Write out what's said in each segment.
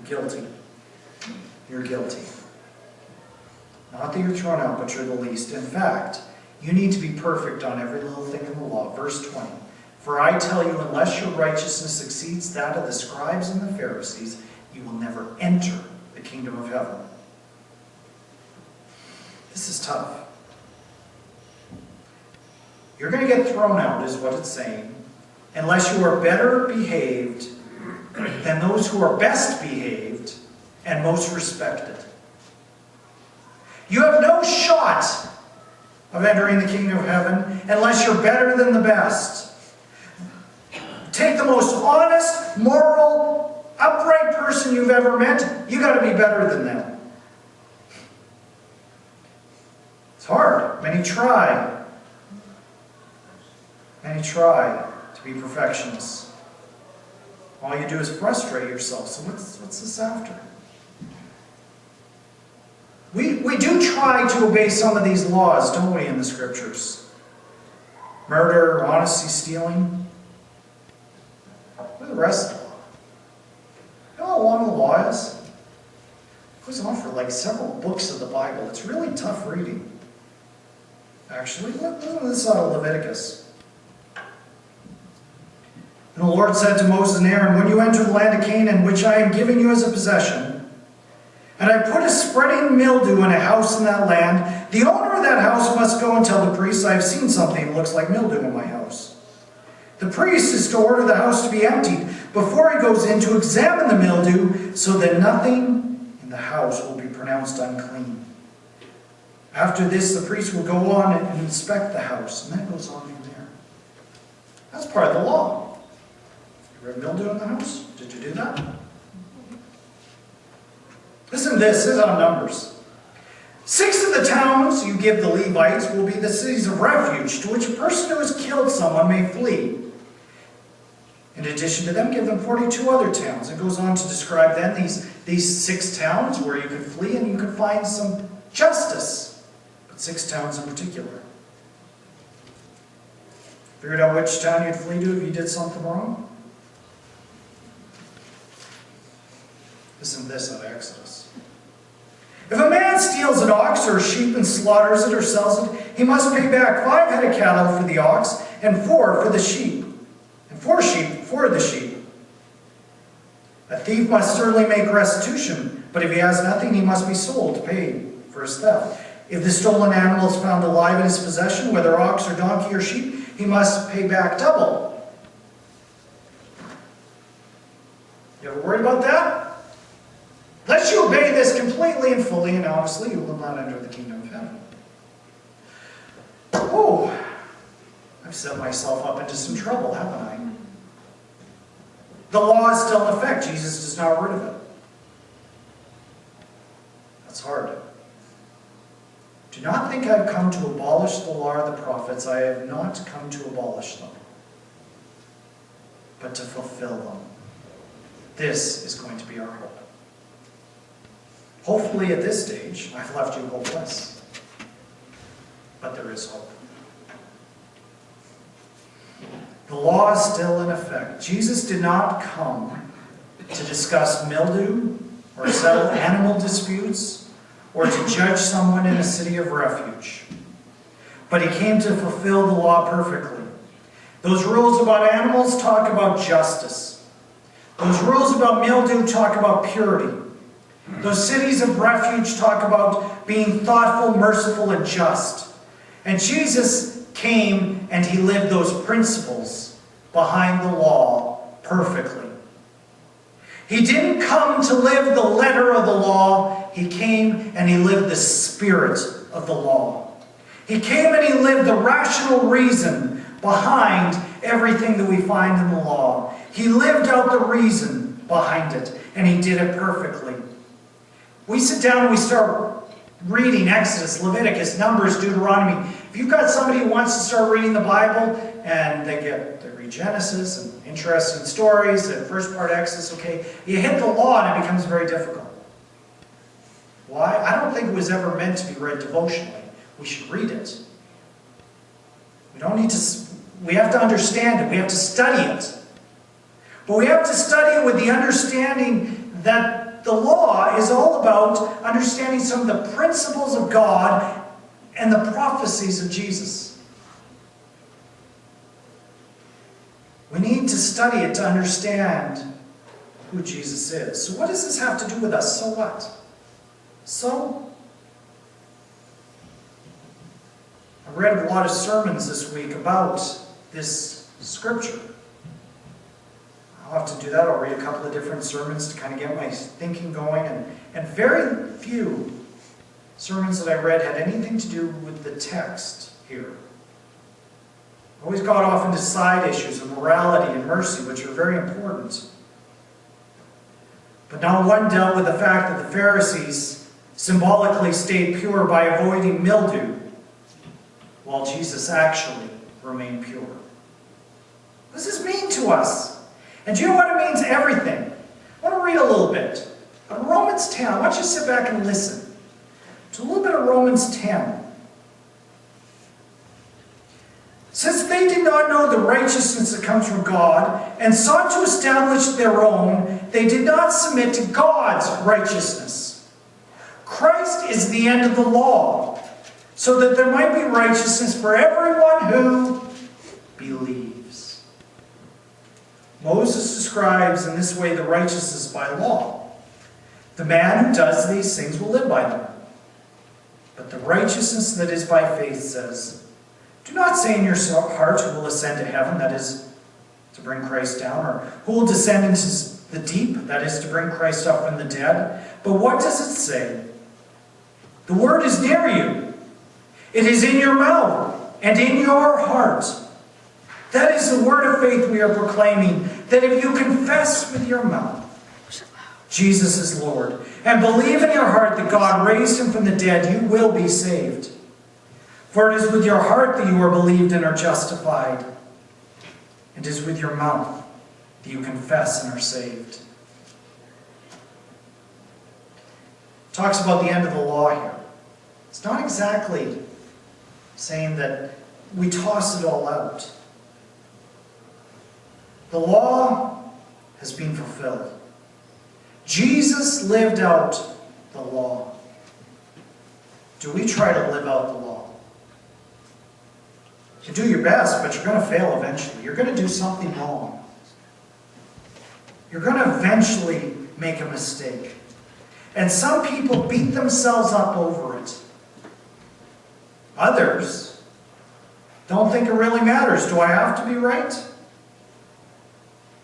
guilty. You're guilty. Not that you're thrown out, but you're the least. In fact, you need to be perfect on every little thing in the law. Verse 20. For I tell you, unless your righteousness exceeds that of the scribes and the Pharisees, you will never enter the kingdom of heaven. This is tough. You're going to get thrown out, is what it's saying, unless you are better behaved than those who are best behaved and most respected. You have no shot of entering the kingdom of heaven unless you're better than the best. Take the most honest, moral, upright person you've ever met, you got to be better than them. It's hard. Many try. Many try to be perfectionists. All you do is frustrate yourself. So what's this after? We do try to obey some of these laws, don't we, in the Scriptures? Murder, honesty, stealing. What are the rest of the law? You know how long the law is? It goes on for like several books of the Bible. It's really tough reading. Actually, listen to this out of Leviticus. And the Lord said to Moses and Aaron, when you enter the land of Canaan, which I am giving you as a possession, and I put a spreading mildew in a house in that land, the owner of that house must go and tell the priest, I have seen something that looks like mildew in my house. The priest is to order the house to be emptied before he goes in to examine the mildew, so that nothing in the house will be pronounced unclean. After this, the priest will go on and inspect the house, and that goes on from there. That's part of the law. You have mildew in the house? Did you do that? Listen to this. This is on Numbers. 6 of the towns you give the Levites will be the cities of refuge, to which a person who has killed someone may flee. In addition to them, give them 42 other towns. It goes on to describe then these 6 towns where you could flee and you could find some justice. But 6 towns in particular. Figured out which town you'd flee to if you did something wrong? Listen to this out of Exodus. If a man steals an ox or a sheep and slaughters it or sells it, he must pay back 5 head of cattle for the ox and 4 for the sheep, and 4 sheep for the sheep. A thief must certainly make restitution, but if he has nothing, he must be sold to pay for his theft. If the stolen animal is found alive in his possession, whether ox or donkey or sheep, he must pay back double. You ever worried about that? Unless you obey this completely and fully and honestly, you will not enter the kingdom of heaven. Oh, I've set myself up into some trouble, haven't I? The law is still in effect. Jesus does not get rid of it. That's hard. Do not think I've come to abolish the law or the prophets. I have not come to abolish them, but to fulfill them. This is going to be our hope. Hopefully at this stage, I've left you hopeless. But there is hope. The law is still in effect. Jesus did not come to discuss mildew or settle animal disputes or to judge someone in a city of refuge. But he came to fulfill the law perfectly. Those rules about animals talk about justice. Those rules about mildew talk about purity. Those cities of refuge talk about being thoughtful, merciful, and just. And Jesus came and he lived those principles behind the law perfectly. He didn't come to live the letter of the law. He came and he lived the spirit of the law. He came and he lived the rational reason behind everything that we find in the law. He lived out the reason behind it, and he did it perfectly. We sit down and we start reading Exodus, Leviticus, Numbers, Deuteronomy. If you've got somebody who wants to start reading the Bible and they read Genesis and interesting stories and first part Exodus, okay, you hit the law and it becomes very difficult. Why? I don't think it was ever meant to be read devotionally. We should read it. We have to understand it. We have to study it. But we have to study it with the understanding that the law is all about understanding some of the principles of God and the prophecies of Jesus. We need to study it to understand who Jesus is. So what does this have to do with us? So what? So, I read a lot of sermons this week about this scripture. I'll have to do that. I'll read a couple of different sermons to kind of get my thinking going. And very few sermons that I read had anything to do with the text here. I always got off into side issues of morality and mercy, which are very important. But not one dealt with the fact that the Pharisees symbolically stayed pure by avoiding mildew, while Jesus actually remained pure. What does this mean to us? And do you know what it means? Everything. I want to read a little bit of Romans 10. I want you to sit back and listen to a little bit of Romans 10. Since they did not know the righteousness that comes from God and sought to establish their own, they did not submit to God's righteousness. Christ is the end of the law, so that there might be righteousness for everyone who believes. Moses describes in this way the righteousness by law. The man who does these things will live by them. But the righteousness that is by faith says, do not say in your heart who will ascend to heaven, that is, to bring Christ down, or who will descend into the deep, that is, to bring Christ up from the dead. But what does it say? The word is near you. It is in your mouth and in your heart. That is the word of faith we are proclaiming, that if you confess with your mouth Jesus is Lord, and believe in your heart that God raised him from the dead, you will be saved. For it is with your heart that you are believed and are justified, and it is with your mouth that you confess and are saved. It talks about the end of the law here. It's not exactly saying that we toss it all out. The law has been fulfilled. Jesus lived out the law. Do we try to live out the law? You do your best, but you're going to fail eventually. You're going to do something wrong. You're going to eventually make a mistake. And some people beat themselves up over it. Others don't think it really matters. Do I have to be right?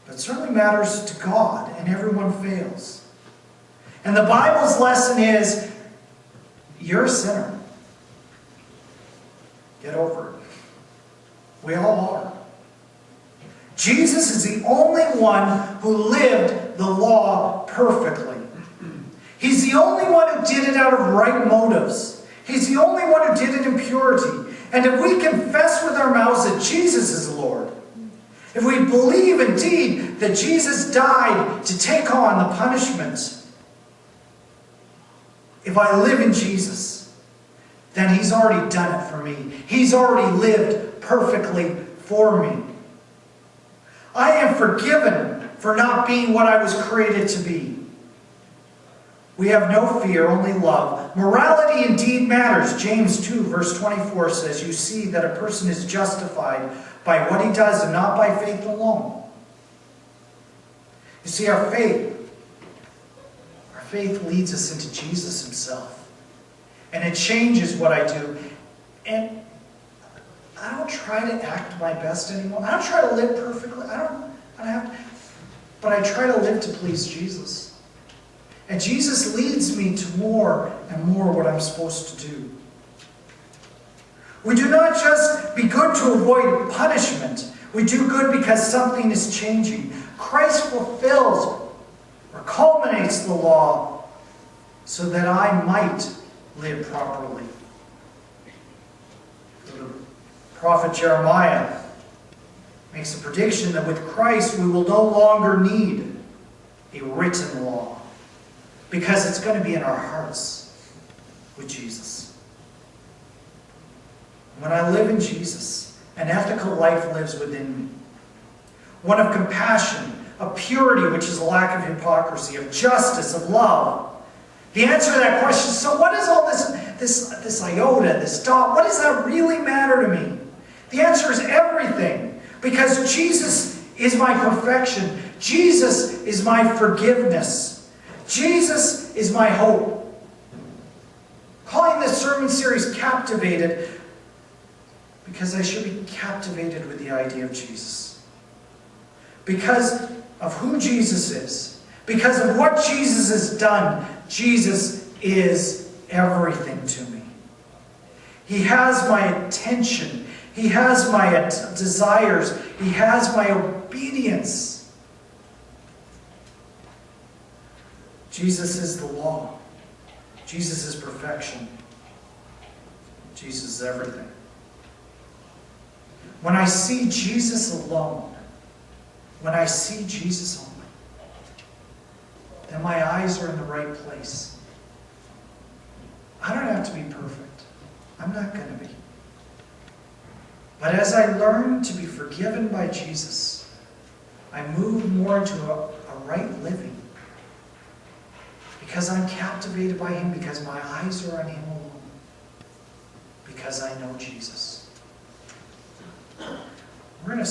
But it certainly matters to God, and everyone fails. And the Bible's lesson is, you're a sinner. Get over it. We all are. Jesus is the only one who lived the law perfectly. He's the only one who did it out of right motives. He's the only one who did it in purity. And if we confess with our mouths that Jesus is Lord, if we believe indeed that Jesus died to take on the punishment, if I live in Jesus, then he's already done it for me. He's already lived perfectly for me. I am forgiven for not being what I was created to be. We have no fear, only love. Morality indeed matters. James 2 verse 24 says, you see that a person is justified by what he does and not by faith alone. You see, our faith leads us into Jesus himself. And it changes what I do. And I don't try to act my best anymore. I don't try to live perfectly. I don't have to. But I try to live to please Jesus. And Jesus leads me to more and more what I'm supposed to do. We do not just be good to avoid punishment. We do good because something is changing. Christ fulfills or culminates the law so that I might live properly. The prophet Jeremiah makes a prediction that with Christ we will no longer need a written law, because it's going to be in our hearts with Jesus. When I live in Jesus, an ethical life lives within me. One of compassion, of purity, which is a lack of hypocrisy, of justice, of love. The answer to that question, so what does all this iota, this dot, what does that really matter to me? The answer is everything. Because Jesus is my perfection. Jesus is my forgiveness. Jesus is my hope. Calling this sermon series Captivated, because I should be captivated with the idea of Jesus. Because of who Jesus is. Because of what Jesus has done. Jesus is everything to me. He has my attention. He has my desires. He has my obedience. Jesus is the law. Jesus is perfection. Jesus is everything. When I see Jesus alone, when I see Jesus only, then my eyes are in the right place. I don't have to be perfect. I'm not going to be. But as I learn to be forgiven by Jesus, I move more into a right living. Because I'm captivated by Him, because my eyes are on Him alone. Because I know Jesus. We're going to